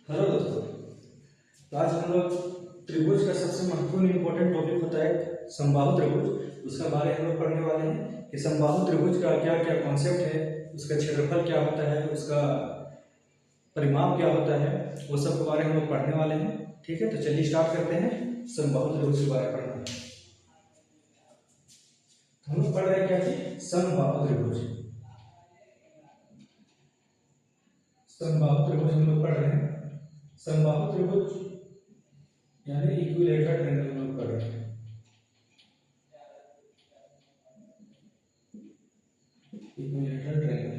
Hello दोस्तों, तो आज हम लोग त्रिभुज का सबसे महत्वपूर्ण इंपॉर्टेंट टॉपिक होता है समबाहु त्रिभुज। उसका बारे में हम लोग पढ़ने वाले हैं कि समबाहु त्रिभुज का क्या क्या कॉन्सेप्ट है, उसका क्षेत्रफल क्या होता है, उसका परिमाप क्या होता है, वो सब के बारे में हम लोग पढ़ने वाले हैं। ठीक है, तो चलिए स्टार्ट करते हैं समबाहु त्रिभुज के बारे में पढ़ना। हम लोग पढ़ रहे हैं क्या कि समबाहु त्रिभुज। समबाहु त्रिभुज हम लोग पढ़ रहे हैं। समबाहु त्रिभुज यानी इक्विलेटरल ट्रायंगल हम लोग पढ़ रहे हैं। इक्विलेटरल ट्रायंगल,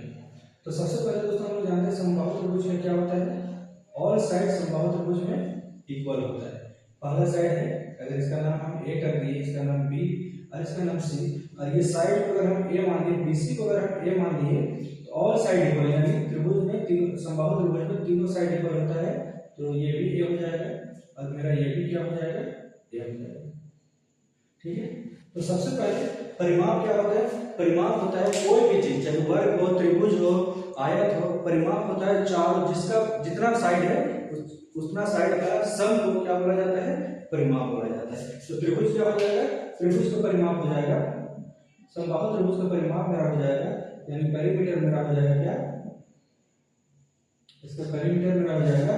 तो सबसे पहले दोस्तों हम लोग जानते हैं समबाहु त्रिभुज में क्या होता है। ऑल साइड समबाहु त्रिभुज में इक्वल होता है। पहला साइड है, अगर इसका नाम हम ए कर दिए, इसका नाम बी और इसका नाम सी, और ये साइड को अगर हम ए मान लिए, बीसी को अगर हम ए मान लिए, तो ऑल साइड इक्वल, यानी त्रिभुज में तीनों समबाहु त्रिभुज में तीनों साइड इक्वल होता है। तो ये भी ए हो जाएगा और मेरा ये भी क्या हो जाएगा, ए हो जाएगा। ठीक है, तो सबसे पहले परिमाप क्या होता है। परिमाप होता है कोई भी चीज, चाहे वर्ग हो, त्रिभुज हो, आयत हो, परिमाप होता है चारों, जिसका जितना साइड है उतना साइड का सम को क्या बोला जाता है, परिमाप बोला जाता है। तो त्रिभुज क्या हो जाएगा, त्रिभुज का परिमाप हो जाएगा, समबाहु त्रिभुज का परिमाप मेरा हो जाएगा, यानी पेरीमीटर मेरा हो जाएगा क्या, इसका पेरीमीटर मेरा हो जाएगा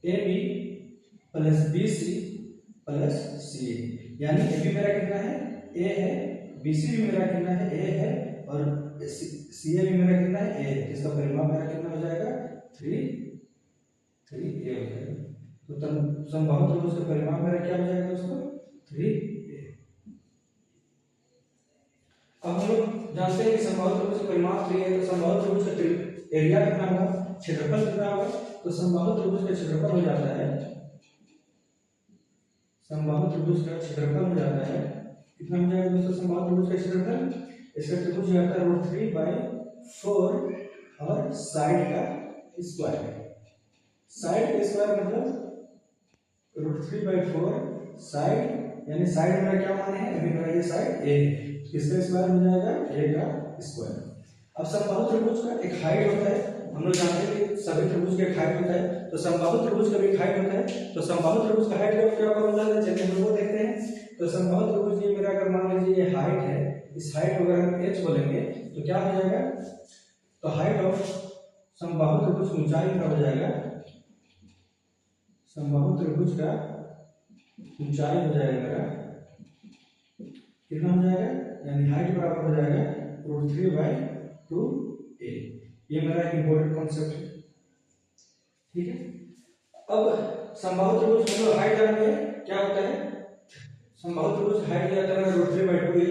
A B plus B C plus C A. यानी ए बी मेरा कितना है, ए है, बी सी भी मेरा कितना है, ए है, और सी ए भी मेरा कितना है, ए है। इसका परिमाप मेरा कितना हो जाएगा, 3 ए हो जाएगा। तो समबाहु त्रिभुज का परिमाप मेरा क्या हो जाएगा दोस्तों, 3 ए। अब हम लोग जानते हैं कि समबाहु त्रिभुज का परिमाप 3 है, तो समबाहु त्रिभुज का एरिया कितना होगा, क्षेत्रफल कितना होगा। तो समबाहु त्रिभुज का क्षेत्रफल हो जाता है, समबाहु त्रिभुज का क्षेत्रफल हो जाता है कितना हो जाएगा दोस्तों, समबाहु त्रिभुज का क्षेत्रफल, इसका त्रिभुज जाता है √3/4 और साइड का स्क्वायर। साइड का स्क्वायर मतलब √3/4 साइड, यानी साइड मेरा क्या माने है, अभी मेरा ये साइड ए है, इसका स्क्वायर हो जाएगा ए का स्क्वायर। अब समबाहु त्रिभुज का एक हाइट होता है, हम लोग जानते हैं कि सभी त्रिभुज का एक हाइट होता है, तो समबाहु त्रिभुज का भी एक हाइट होता है। तो समबाहु त्रिभुज का हाइट क्या होगा, चलिए हम लोग देखते हैं। तो समबाहु त्रिभुज ये मेरा अगर मान लीजिए ये हाइट है, इस हाइट को अगर हम h बोलेंगे तो क्या हो जाएगा, तो हाइट ऑफ समबाहु त्रिभुज की ऊंचाई क्या हो जाएगा, समबाहु त्रिभुज का ऊंचाई हो जाएगा मेरा कितना हो जाएगा, यानी हाइट बराबर हो जाएगा √3/2a। ये मेरा इंपॉर्टेंट कॉन्सेप्ट है। ठीक है, अब समबाहु त्रिभुज में हाइट जानेंगे क्या होता है। समबाहु त्रिभुज हाइट जाता है √3/2a,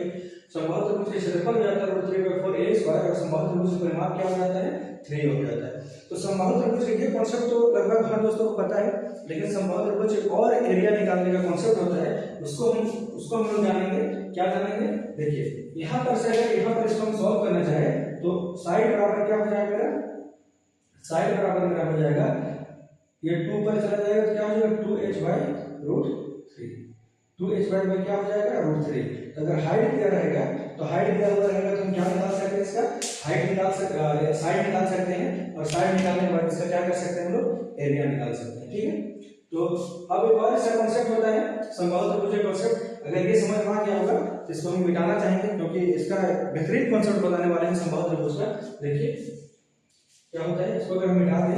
समबाहु त्रिभुज का क्षेत्रफल हो जाता है √3/4a², और समबाहु त्रिभुज का परिमाप क्या हो जाता है, 3 हो जाता है। तो समबाहु त्रिभुज के ये कॉन्सेप्ट तो लगभग हर दोस्तों को पता है, लेकिन समबाहु त्रिभुज एक और एरिया निकालने का कॉन्सेप्ट होता है, उसको हम लोग जानेंगे। क्या जानेंगे, देखिए यहाँ पर से अगर यहाँ पर इसको हम सॉल्व करना चाहे तो साइड बराबर क्या हो जाएगा मेरा, साइड बराबर मेरा हो जाएगा, ये 2 पर चला जाएगा तो क्या हो जाएगा 2h/√3, 2h/, क्या हो जाएगा √3। तो अगर हाइट दिया रहेगा तो हाइट दिया हुआ रहेगा तो हम क्या निकाल सकते हैं, इसका हाइट निकाल सकते, साइड निकाल सकते हैं, और साइड निकालने के बाद इसका क्या कर सकते हैं हम लोग, एरिया निकाल सकते हैं। ठीक है, तो अब एक और ऐसा कॉन्सेप्ट होता है समबाहु त्रिभुज का कॉन्सेप्ट। अगर ये समझ में आ गया होगा तो इसको हम मिटाना चाहेंगे, क्योंकि इसका बेहतरीन कॉन्सेप्ट बताने वाले हैं समबाहु त्रिभुज का। देखिए क्या होता है, इसको अगर हम मिटा दें